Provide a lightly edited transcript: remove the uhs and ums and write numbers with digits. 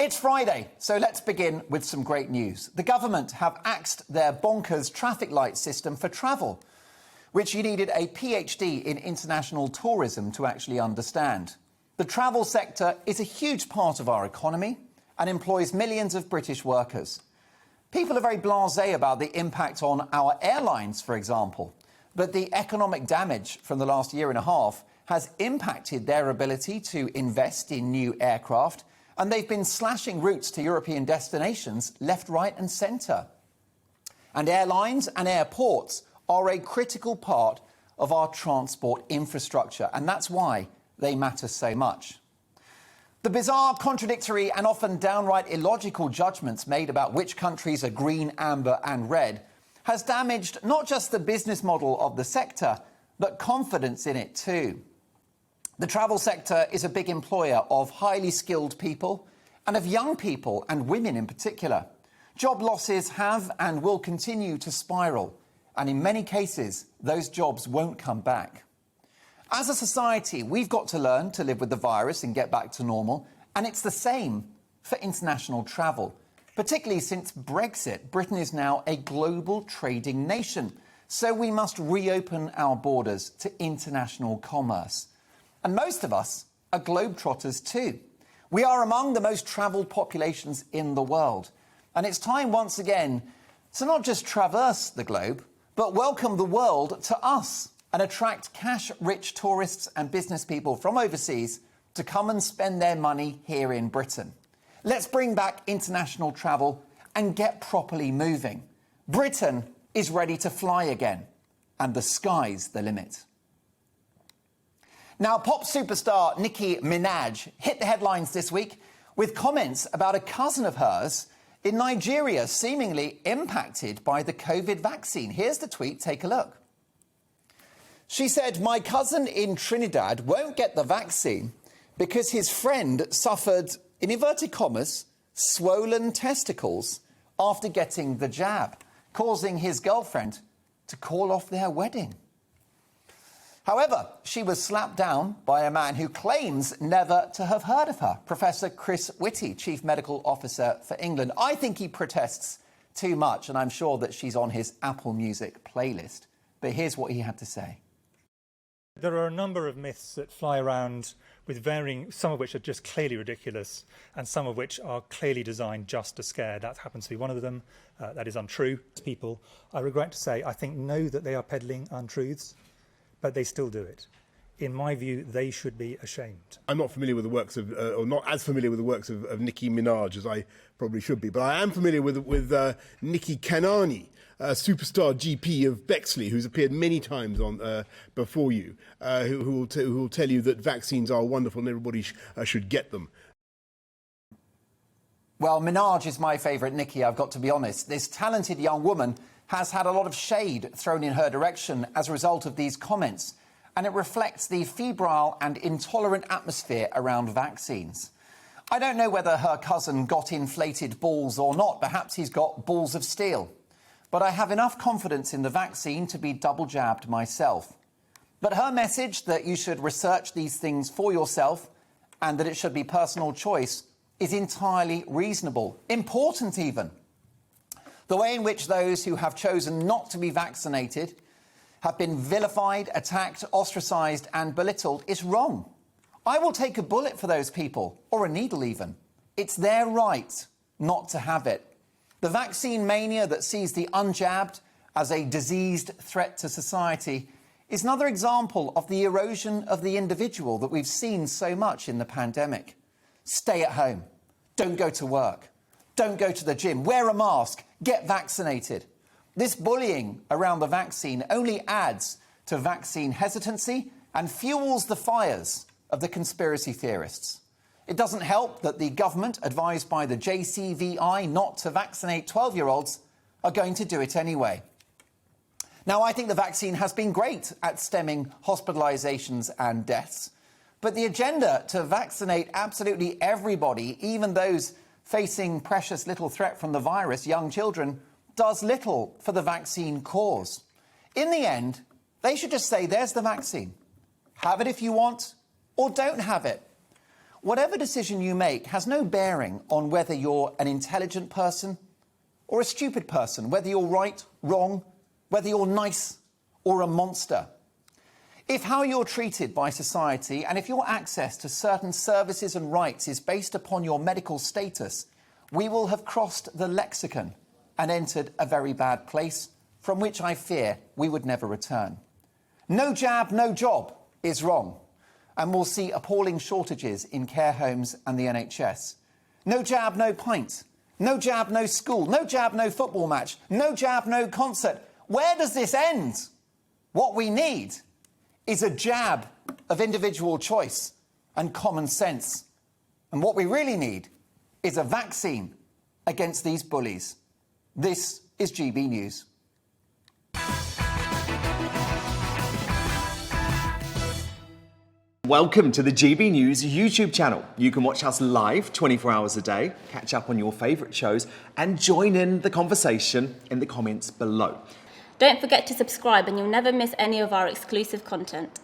It's Friday, so let's begin with some great news. The government have axed their bonkers traffic light system for travel, which you needed a PhD in international tourism to actually understand. The travel sector is a huge part of our economy and employs millions of British workers. People are very blasé about the impact on our airlines, for example, but the economic damage from the last year and a half has impacted their ability to invest in new aircraft, and they've been slashing routes to European destinations left, right and centre. And airlines and airports are a critical part of our transport infrastructure, and that's why they matter so much. The bizarre, contradictory and often downright illogical judgments made about which countries are green, amber and red has damaged not just the business model of the sector, but confidence in it too. The travel sector is a big employer of highly skilled people and of young people and women in particular. Job losses have and will continue to spiral, and in many cases, those jobs won't come back. As a society, we've got to learn to live with the virus and get back to normal, and it's the same for international travel. Particularly since Brexit, Britain is now a global trading nation, so we must reopen our borders to international commerce. And most of us are globetrotters too. We are among the most travelled populations in the world. And it's time once again to not just traverse the globe, but welcome the world to us and attract cash-rich tourists and business people from overseas to come and spend their money here in Britain. Let's bring back international travel and get properly moving. Britain is ready to fly again, and the sky's the limit. Now, pop superstar Nicki Minaj hit the headlines this week with comments about a cousin of hers in Nigeria seemingly impacted by the COVID vaccine. Here's the tweet, take a look. She said, "My cousin in Trinidad won't get the vaccine because his friend suffered, in inverted commas, swollen testicles after getting the jab, causing his girlfriend to call off their wedding." However, she was slapped down by a man who claims never to have heard of her, Professor Chris WHITTY, Chief Medical Officer for England. I think he protests too much, and I'm sure that she's on his Apple Music playlist. But here's what he had to say. There are a number of myths that fly around with varying, some of which are just clearly ridiculous and some of which are clearly designed just to scare. That happens to be one of them. That is untrue. People, I regret to say, I think know that they are peddling untruths, but they still do it. In my view, they should be ashamed. I'm not familiar with the works of, or not as familiar with the works of Nicki Minaj as I probably should be, but I am familiar with Nikki Kanani, superstar GP of Bexley, who's appeared many times on before you, who will tell you that vaccines are wonderful and everybody should get them. Well, Minaj is my favourite Nicki, I've got to be honest. This talented young woman has had a lot of shade thrown in her direction as a result of these comments, and it reflects the febrile and intolerant atmosphere around vaccines. I don't know whether her cousin got inflated balls or not. Perhaps he's got balls of steel. But I have enough confidence in the vaccine to be double jabbed myself. But her message that you should research these things for yourself and that it should be personal choice is entirely reasonable, important even. The way in which those who have chosen not to be vaccinated have been vilified, attacked, ostracised and belittled is wrong. I will take a bullet for those people, or a needle even. It's their right not to have it. The vaccine mania that sees the unjabbed as a diseased threat to society is another example of the erosion of the individual that we've seen so much in the pandemic. Stay at home. Don't go to work. Don't go to the gym. Wear a mask. Get vaccinated. This bullying around the vaccine only adds to vaccine hesitancy and fuels the fires of the conspiracy theorists. It doesn't help that the government, advised by the JCVI not to vaccinate 12-year-olds, are going to do it anyway. Now, I think the vaccine has been great at stemming hospitalisations and deaths, but the agenda to vaccinate absolutely everybody, even those facing precious little threat from the virus, young children, does little for the vaccine cause. In the end, they should just say, there's the vaccine. Have it if you want, or don't have it. Whatever decision you make has no bearing on whether you're an intelligent person or a stupid person, whether you're right, wrong, whether you're nice or a monster. If how you're treated by society and if your access to certain services and rights is based upon your medical status, we will have crossed the lexicon and entered a very bad place from which I fear we would never return. No jab, no job is wrong, and we'll see appalling shortages in care homes and the NHS. No jab, no pint. No jab, no school. No jab, no football match. No jab, no concert. Where does this end? What we need is a jab of individual choice and common sense. And what we really need is a vaccine against these bullies. This is GB News. Welcome to the GB News YouTube channel. You can watch us live 24 hours a day, catch up on your favourite shows and join in the conversation in the comments below. Don't forget to subscribe and you'll never miss any of our exclusive content.